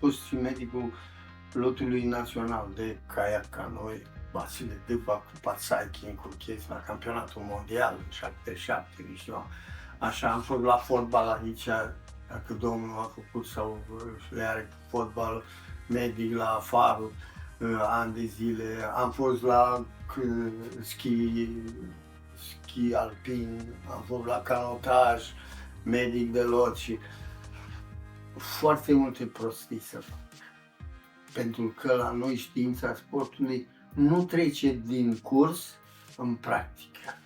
fost și medicul lotului național de caiac ca noi, Vasile Dâpa, cu Patsaichin, cu chestia la campionatul mondial în 77, nu știu. Așa, am fost la fotbal aici, dacă domnul a făcut sau le are fotbal medic la Farul, ani de zile. Am fost la schi alpin, am fost la canotaj, medic de lot și foarte multe prostii să fac. Pentru că la noi știința sportului nu trece din curs în practică.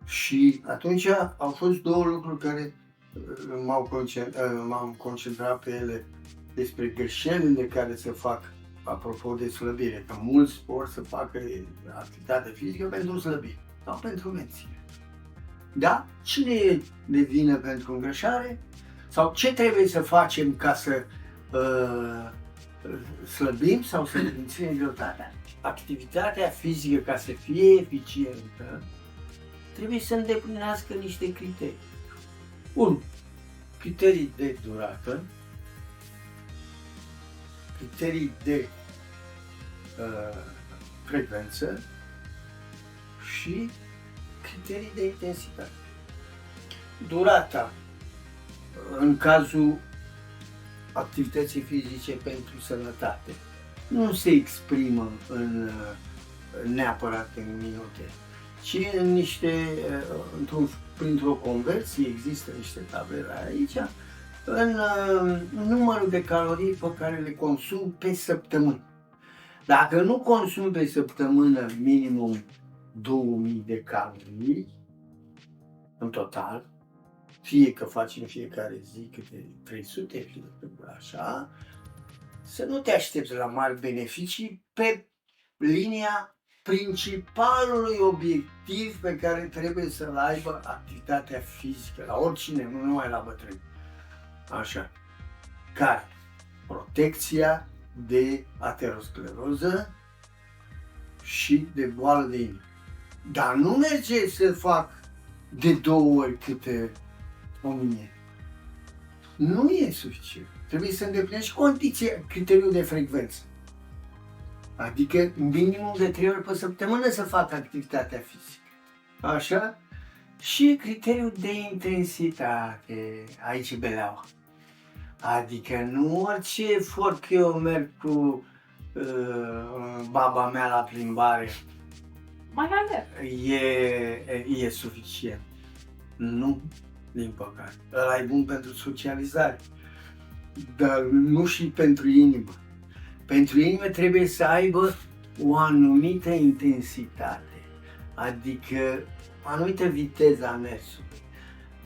Și atunci au fost două lucruri care m-am concentrat pe ele, despre greșelile care se fac apropo de slăbire, că mulți vor să facă activitate fizică pentru slăbire sau pentru menținere. Da? Cine e de vină pentru îngreșare? Sau ce trebuie să facem ca să slăbim sau să menținem greutatea? Activitatea fizică, ca să fie eficientă, trebuie să îndeplinească niște criterii. 1. Criterii de durată, criterii de frecvență și criterii de intensitate. Durata, în cazul activității fizice pentru sănătate, nu se exprimă neapărat în minute, ci printr-o conversie, există niște tabele aici, în numărul de calorii pe care le consum pe săptămână. Dacă nu consum pe săptămână minimum 2000 de calorii în total, fie că facem fiecare zi câte 300, fie așa, să nu te aștepți la mari beneficii pe linia principalului obiectiv pe care trebuie să-l aibă activitatea fizică, la oricine, nu numai la bătrâni. Așa. Care? Protecția de ateroscleroză și de boală de inimă. Dar nu merge să fac de 2 ori câte 1000. Nu e suficient. Trebuie să îndeplinești criteriul de frecvență. Adică minimum de 3 ori pe săptămână să fac activitatea fizică. Așa? Și criteriul de intensitate. Aici e beleaua. Adică nu orice efort că eu merg cu baba mea la plimbare e suficient. Nu, din păcate. Ăla e bun pentru socializare, dar nu și pentru inimă. Pentru inimă trebuie să aibă o anumită intensitate, adică o anumită viteză a mersului,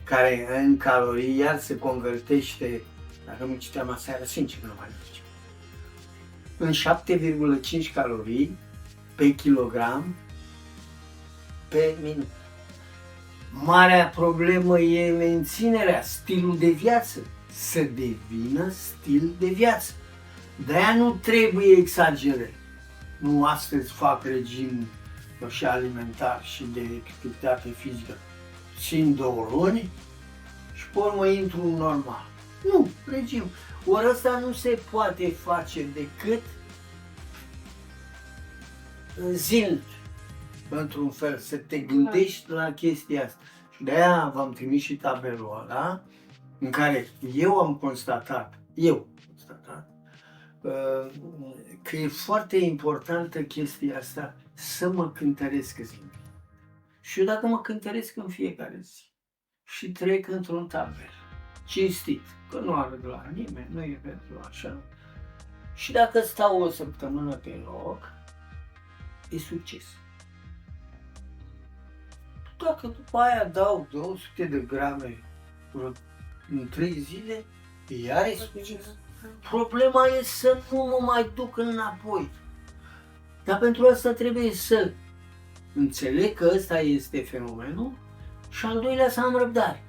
care în calorii iar se convertește, dacă nu citeam aseară, sincer nu mai zice, în 7,5 calorii pe kilogram pe minut. Marea problemă e menținerea, stilul de viață, să devină stil de viață. De-aia nu trebuie exagerări. Nu astăzi fac regim și alimentar și de activitate fizică. Țin 2 luni și pe urmă intru în normal. Nu, regim. Ori ăsta nu se poate face decât zilnic. Într-un fel, să te gândești la chestia asta. Și de-aia v-am trimis și tabelul ăla, în care eu am constatat că e foarte importantă chestia asta, să mă cântăresc zilnic. Și eu dacă mă cântăresc în fiecare zi și trec într-un tabel, cinstit, că nu arăt la nimeni, nu e pentru așa, și dacă stau o săptămână pe loc, e succes. Dacă după aia dau 200 de grame în 3 zile, iar e succes. Problema e să nu mă mai duc înapoi. Dar pentru asta trebuie să înțeleg că ăsta este fenomenul și al doilea să am răbdare.